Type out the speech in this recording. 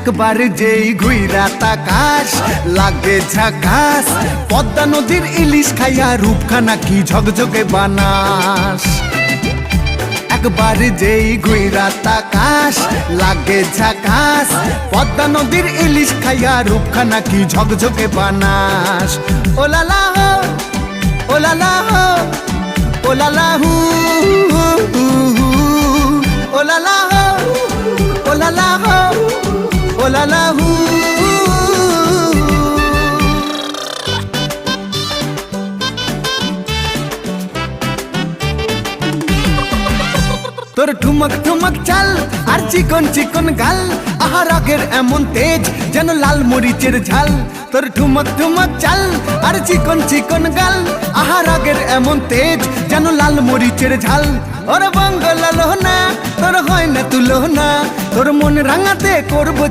একবার যেই ঘুইরা তাকাস লাগে ঝাকাস, পদ্মা নদীর ইলিশ খাইয়া রূপখানা কি ঝকঝকে বানাস। একবার যেই ঘুইরা তাকাস লাগে ঝাকাস, পদ্মা নদীর ইলিশ খাইয়া রূপখানা কি ঝকঝকে বানাস। ওলালা হো ওলালা হো ওলালা হু ওলালা হো ওলালা হো ওলালা হু। তোর ঠুমক ঠুমক চাল আর চিকন চিকন গাল, আহা রাগের এমন তেজ যেন লাল মরিচের ঝাল। তোর ঠুমক ঠুমক চাল আর চিকন চিকন গাল, আহা রাগের এমন তেজ যেন লাল মরিচের ঝাল। ওর বঙ্গ লালনা তোর হয় না তুলনা, তোর মন রাঙাতে করবো